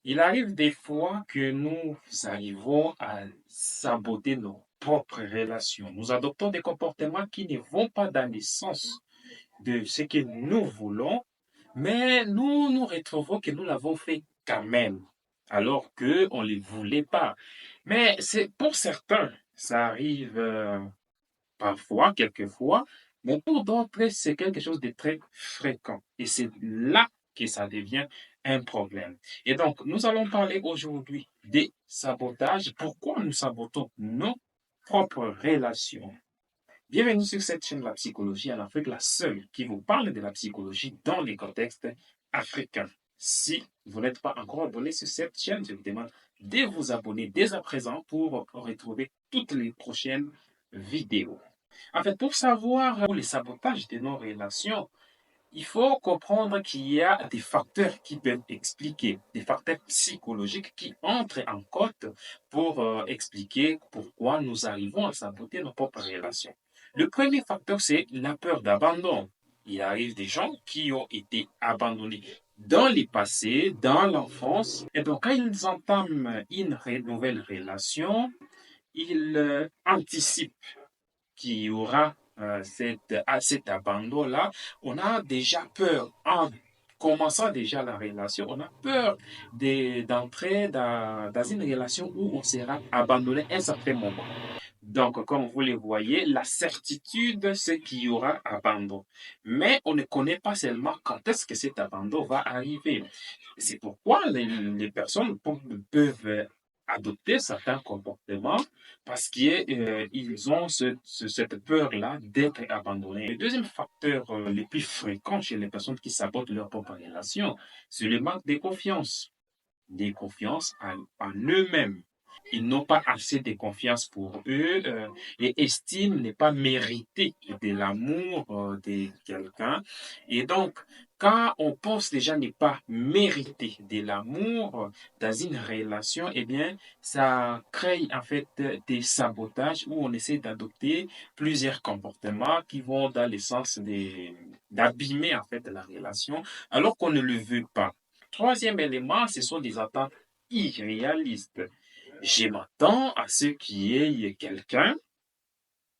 Il arrive des fois que nous arrivons à saboter nos propres relations. Nous adoptons des comportements qui ne vont pas dans le sens de ce que nous voulons, mais nous nous retrouvons que nous l'avons fait quand même, alors qu'on ne le voulait pas. Mais c'est pour certains, ça arrive parfois, quelquefois, mais pour d'autres, c'est quelque chose de très fréquent. Et c'est là que ça devient un problème. Et donc, nous allons parler aujourd'hui des sabotages. Pourquoi nous sabotons nos propres relations? Bienvenue sur cette chaîne de la psychologie en Afrique, la seule qui vous parle de la psychologie dans les contextes africains. Si vous n'êtes pas encore abonné sur cette chaîne, je vous demande de vous abonner dès à présent pour retrouver toutes les prochaines vidéos. En fait, pour savoir les sabotages de nos relations, il faut comprendre qu'il y a des facteurs qui peuvent expliquer, des facteurs psychologiques qui entrent en compte pour expliquer pourquoi nous arrivons à saboter nos propres relations. Le premier facteur, c'est la peur d'abandon. Il arrive des gens qui ont été abandonnés dans le passé, dans l'enfance, et donc quand ils entament une nouvelle relation, ils anticipent qu'il y aura cet abandon-là. On a déjà peur en commençant déjà la relation, on a peur d'entrer dans une relation où on sera abandonné à un certain moment. Donc, comme vous le voyez, la certitude, c'est qu'il y aura abandon. Mais on ne connaît pas seulement quand est-ce que cet abandon va arriver. C'est pourquoi les personnes peuvent adopter certains comportements parce qu'ils ont cette peur-là d'être abandonnés. Le deuxième facteur le plus fréquent chez les personnes qui sabotent leur propre relation, c'est le manque de confiance, en eux-mêmes. Ils n'ont pas assez de confiance pour eux et estiment ne pas mériter de l'amour de quelqu'un. Et donc, quand on pense déjà ne pas mériter de l'amour dans une relation, eh bien, ça crée en fait des sabotages où on essaie d'adopter plusieurs comportements qui vont dans le sens d'abîmer en fait la relation alors qu'on ne le veut pas. Troisième élément, ce sont des attentes irréalistes. Je m'attends à ce qu'il y ait quelqu'un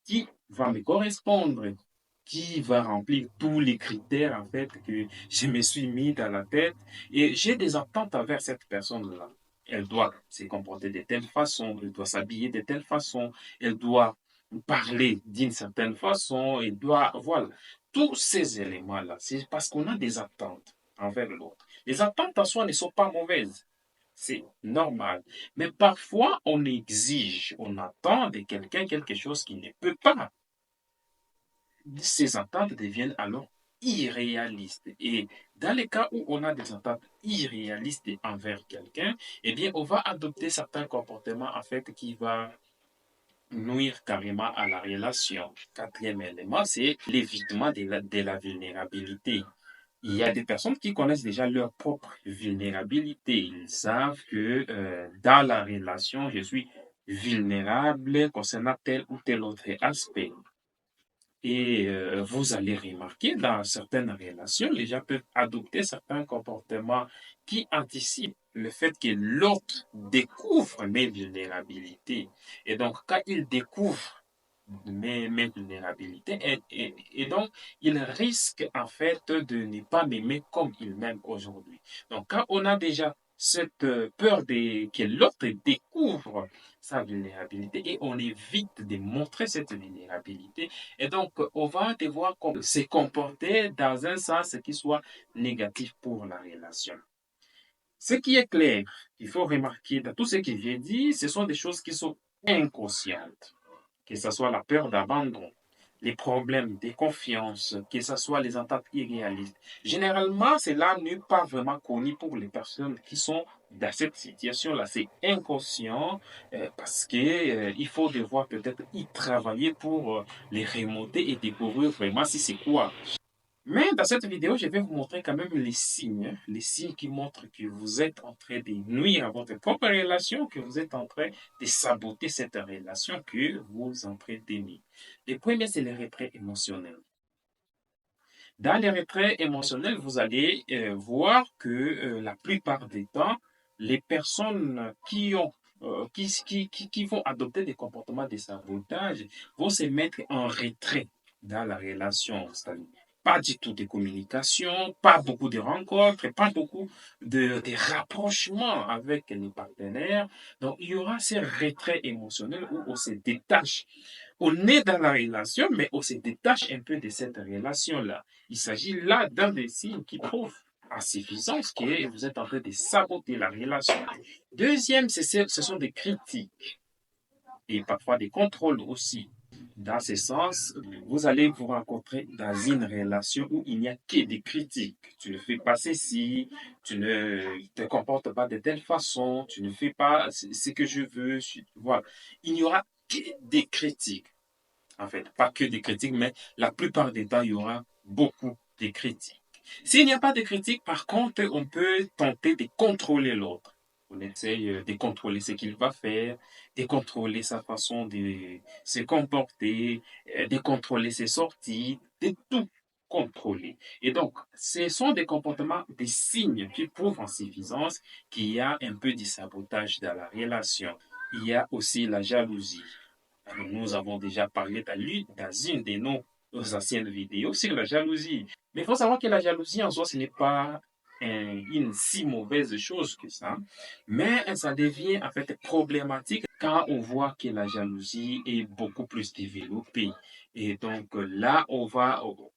qui va me correspondre, qui va remplir tous les critères en fait que je me suis mis dans la tête et j'ai des attentes envers cette personne-là. Elle doit se comporter de telle façon, elle doit s'habiller de telle façon, elle doit parler d'une certaine façon, elle doit, voilà. Tous ces éléments-là, c'est parce qu'on a des attentes envers l'autre. Les attentes en soi ne sont pas mauvaises. C'est normal. Mais parfois, on exige, on attend de quelqu'un quelque chose qu'il ne peut pas. Ces attentes deviennent alors irréalistes. Et dans les cas où on a des attentes irréalistes envers quelqu'un, eh bien, on va adopter certains comportements en fait qui va nuire carrément à la relation. Quatrième élément, c'est l'évitement de la vulnérabilité. Il y a des personnes qui connaissent déjà leur propre vulnérabilité. Ils savent que dans la relation, je suis vulnérable concernant tel ou tel autre aspect. Et vous allez remarquer dans certaines relations, les gens peuvent adopter certains comportements qui anticipent le fait que l'autre découvre mes vulnérabilités. Et donc, quand il découvre mes vulnérabilités, et donc, il risque en fait de ne pas m'aimer comme il m'aime aujourd'hui. Donc, quand on a déjà cette peur que l'autre découvre sa vulnérabilité et on évite de montrer cette vulnérabilité, et donc on va devoir se comporter dans un sens qui soit négatif pour la relation. Ce qui est clair, il faut remarquer dans tout ce que j'ai dit, ce sont des choses qui sont inconscientes, que ce soit la peur d'abandon, les problèmes de confiance, que ce soit les attentes irréalistes. Généralement, cela n'est pas vraiment connu pour les personnes qui sont dans cette situation-là. C'est inconscient parce que il faut devoir peut-être y travailler pour les remonter et découvrir vraiment si c'est quoi. Mais dans cette vidéo, je vais vous montrer quand même les signes qui montrent que vous êtes en train de nuire à votre propre relation, que vous êtes en train de saboter cette relation que vous entretenez. Le premier, c'est le retrait émotionnel. Dans les retraits émotionnels, vous allez voir que la plupart des temps, les personnes qui vont adopter des comportements de sabotage vont se mettre en retrait dans la relation. C'est-à-dire, pas du tout de communication, pas beaucoup de rencontres, pas beaucoup de rapprochements avec les partenaires. Donc, il y aura ces retraits émotionnels où on se détache. On est dans la relation, mais on se détache un peu de cette relation-là. Il s'agit là d'un des signes qui prouvent à suffisance que vous êtes en train de saboter la relation. Deuxième, ce sont des critiques et parfois des contrôles aussi. Dans ce sens, vous allez vous rencontrer dans une relation où il n'y a que des critiques. Tu ne fais pas ceci, tu ne te comportes pas de telle façon, tu ne fais pas ce que je veux. Voilà. Il n'y aura que des critiques. En fait, pas que des critiques, mais la plupart des temps, il y aura beaucoup de critiques. S'il n'y a pas de critiques, par contre, on peut tenter de contrôler l'autre. On essaye de contrôler ce qu'il va faire, de contrôler sa façon de se comporter, de contrôler ses sorties, de tout contrôler. Et donc, ce sont des comportements, des signes qui prouvent en suffisance qu'il y a un peu de sabotage dans la relation. Il y a aussi la jalousie. Alors, nous avons déjà parlé dans une de nos anciennes vidéos sur la jalousie. Mais il faut savoir que la jalousie en soi, ce n'est pas une si mauvaise chose que ça, mais ça devient en fait problématique quand on voit que la jalousie est beaucoup plus développée. Et donc là,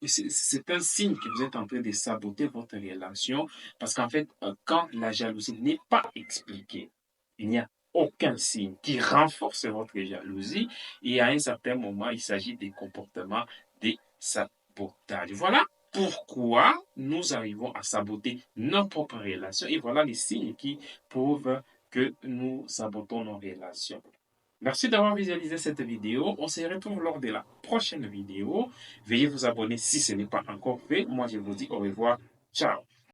c'est un signe que vous êtes en train de saboter votre relation parce qu'en fait, quand la jalousie n'est pas expliquée, il n'y a aucun signe qui renforce votre jalousie et à un certain moment, il s'agit des comportements de sabotage. Voilà pourquoi nous arrivons à saboter nos propres relations et voilà les signes qui prouvent que nous sabotons nos relations. Merci d'avoir visualisé cette vidéo. On se retrouve lors de la prochaine vidéo. Veuillez vous abonner si ce n'est pas encore fait. Moi, je vous dis au revoir. Ciao.